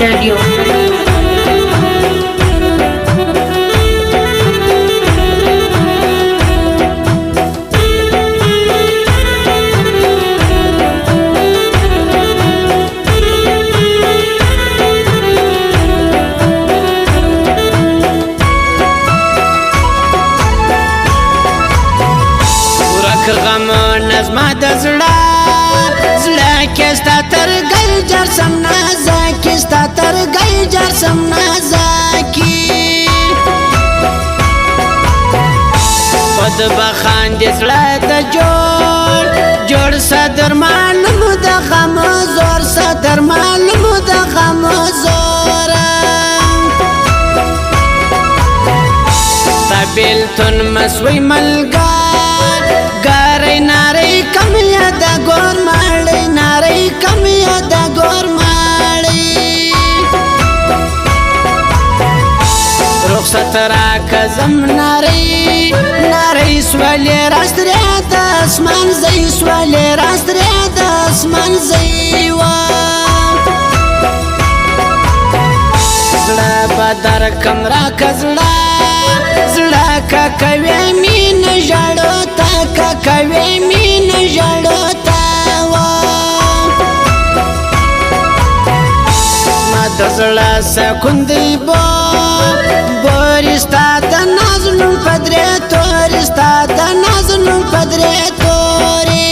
स्टूडियो। نظمه د زړه زړه کې ستا ترګی جرسم نازکی ستا ترګی جرسم نازکی خود بخاندې زړه د جوړ صدر معلوم د غم زور صدر معلوم د غم زور تبیلتون مسوی ملګر گاری ناری کمی دا گور مالی ناری کمی دا گور مالی رخصت را کزم ناری ناری سوالی راست رید اسمان زی سوالی راست رید اسمان زی زڑا بدر کم را کزڑا زڑا کا کوی مین جڑو تا کا کوی مین جڑو تا ما دزڑا سکندی بورستا د نازنون پدری تورستا د نازنون پدری توری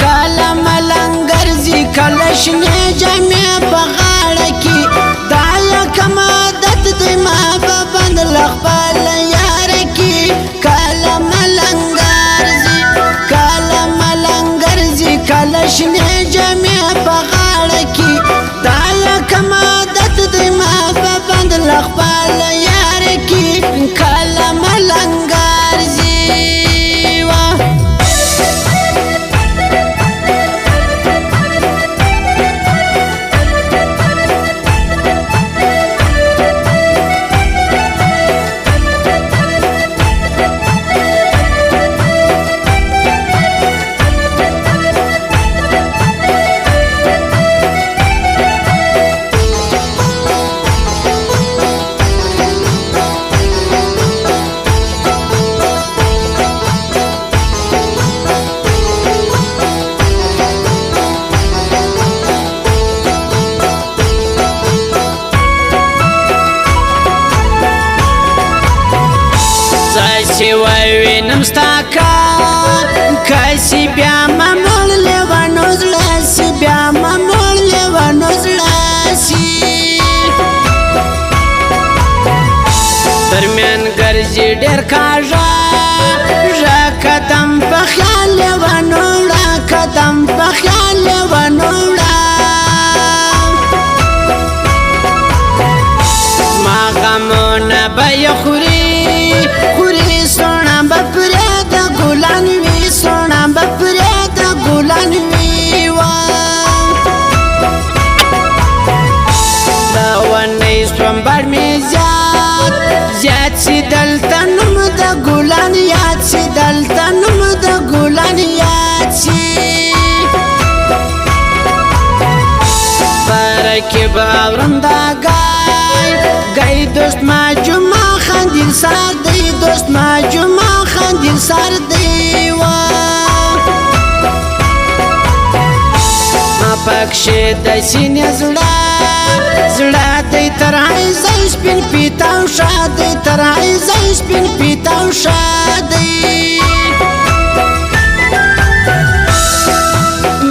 کالا ملنگر زی کلشنی جمع بغاڑ کی دایا کمادت دی ما ببند لخبال یار کی کالا ملنگر زی کلشنی جمع بغاڑ کی دایا کمادت دی ما ببند لخبال یار کی کالا ملنگر زی سی وینم ستا کسی بیا ممول لیوانو زلاسی بیا ممول لیوانو زلاسی درمیان گرزی ډیر کاژا ژا قدم په خیال لیوانو وړه قدم په خیال لیوانو وړه ما غمونه به یې خوري سونا بپرے دا گلان وی سونا بپرے دا گلان وی دا ونی سومبر می زیاد سی دلتا نم دا گلان یاد سی دلتا نم دا گلان یاد سی برکی باورم دا گای دوست ما جمع خندیل سار دی دوست ما جمع خندیل سار دی ما پکشی د سینې زړه دی تر عیزه سپین پیتاو شه دی تر عیزه سپین پیتاو شه دی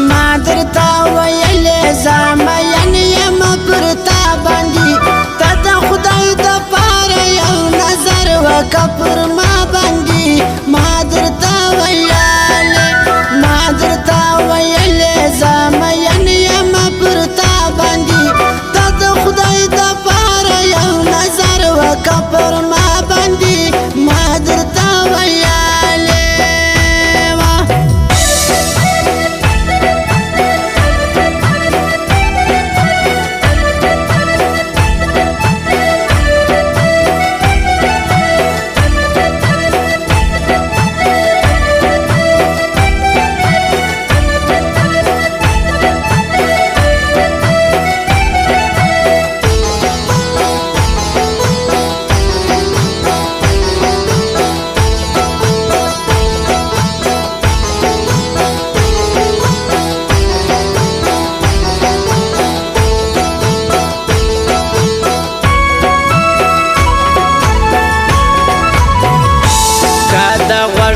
ما درته ویلې زمین یم پر تا باندې ته د خدای دپاره یو نظر وکړه پر ما باندې ما درته ویلې زمین یم پر تا باندې ته د خدای دپاره یو نظر وکړه پر ما باندې ما درته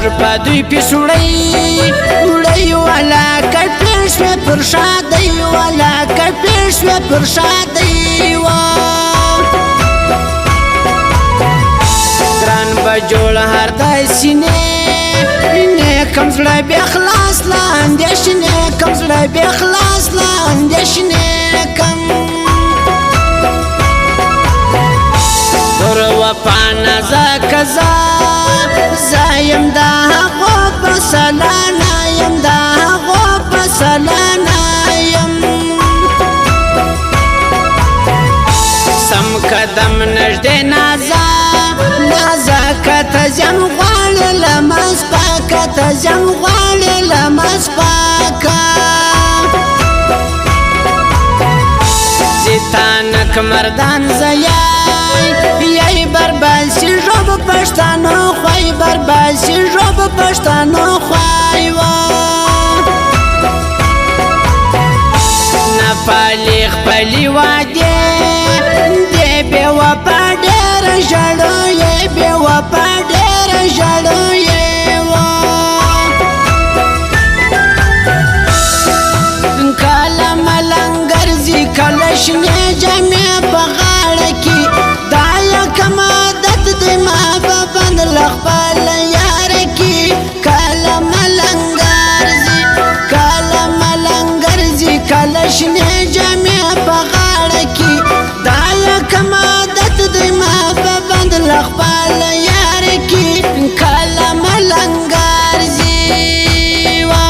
زر په دوی پیس وړی والا کټ شوې پر شادۍ والا کټ شوې پر شادۍ وا ګران به جوړ هر دای سینې کم زړه بیا خلاص لاندې شنې کم زړه بیا خلاص لاندې شنې کم پر وفا نزاکه زایم دا هغو په سلانا یم دا هغو په سلانا یم سم قدم نږدې نازکه زم غواړې له مسپاکه زم غواړې له مسپاکه زیتانک مردان یای برباد سی ژوب پښتانه خوای برباد سی ژوب پښتانه خوای وا نپالی خپلی واده دی بی وپا ډیر ژړو یې بی وپا ډیر ژړو یې وا کله ملنګ ګرځي کله شنې جامې په غاړه کې خپل یار کی کله ملنګر زی کله شنې جامې په غاړه کی دا کوم عادت دی ما په بند خپل یار کی کله ملنګر زی وا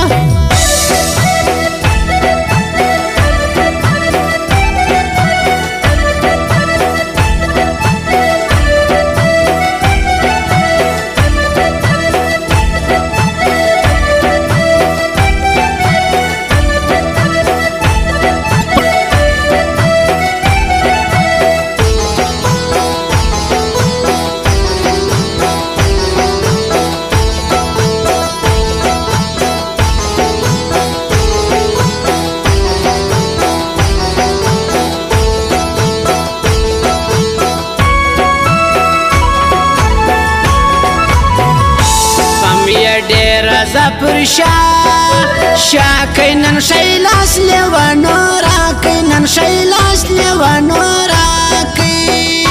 زپر شا کینن شیلاس لیوانو را کینن شیلاس لیوانو را کی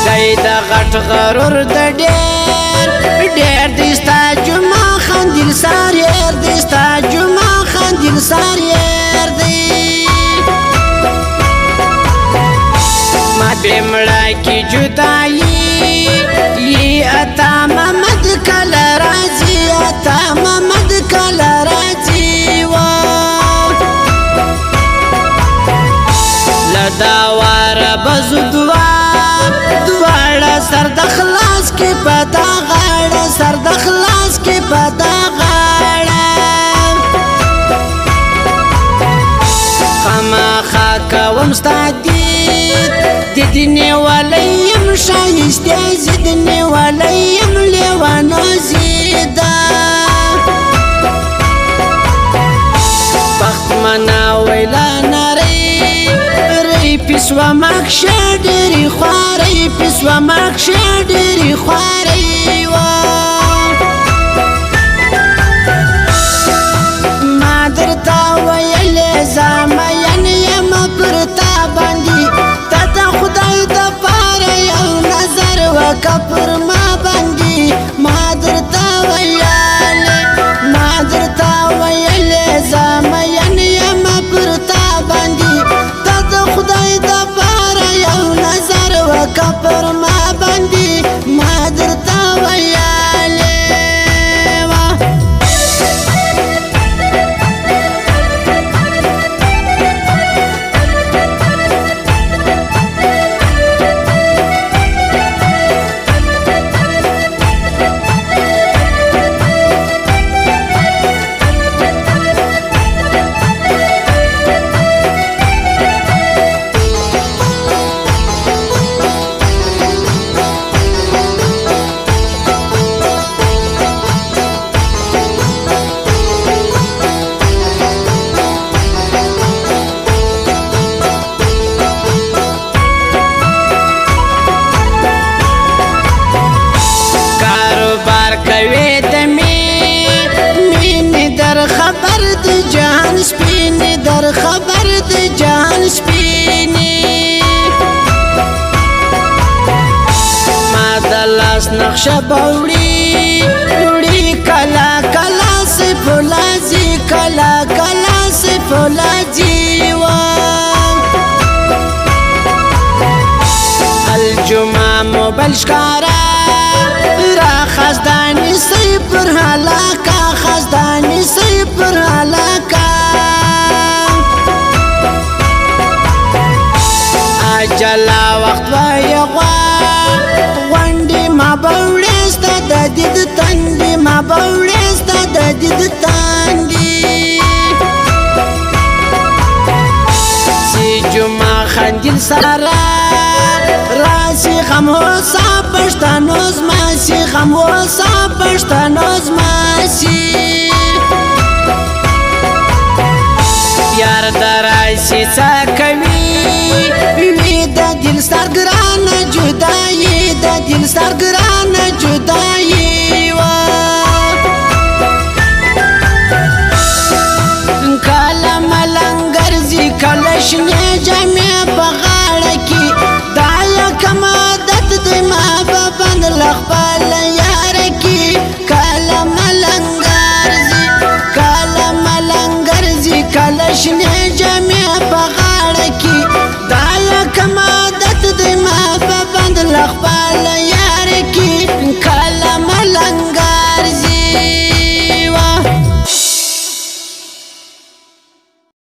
دای دا غټ غرور د ډیر دستا جمعه خندل ساریر دستا جمعه خندل ساریر دی ما بمړه کی جدائی اتا محمد کله راځي اتا محمد کله راځي وا لدا وار بزو دواړه سر د خلاص کې پتا غاړه سر د خلاص کې پتا غاړه خامخا کوم ستادي د دنیا ولیم شایسته زدنی ولیم لیوانو زیدا بخت منا ویلا نری پیسوا مخشه ډیری خواری پیسوا مخشه ډیری خواری وا ما درتا ویلې زمین یم پرتا باندې تا خدای د پاره یو نظر وکړ ما باندې ما درتا ویلې زمین یم پرتا باندې تا خدای د پاره یو نظر وکړ ما باندې ما درتا خبر د جهان سپینی ما د لاس نقشه بوړي وړي کلا کلا سفولازي کلا کلا سفولازي وا الجمعه موبایل ښکارا را خزدانی سی پر حلاکا خزدانی سی پر حلاکا اجلا وقت ویغوا غوندی ما بوڑیستا دا دید تندی ما بوڑیستا دا دید تندی سی جمعه خندیل سارا راسی خموسا پشتانوز ماسی خموسا پشتانوز ماسی یار دراسی ساکوی وی دا دل سرگران جدایی دا دل سرگران جدایی کالا ملنگر زی کلشنی جمعی بغاڑکی دایا کمادت دی ما ببند لخبال یارکی کالا ملنگر زی کلشنی جمعی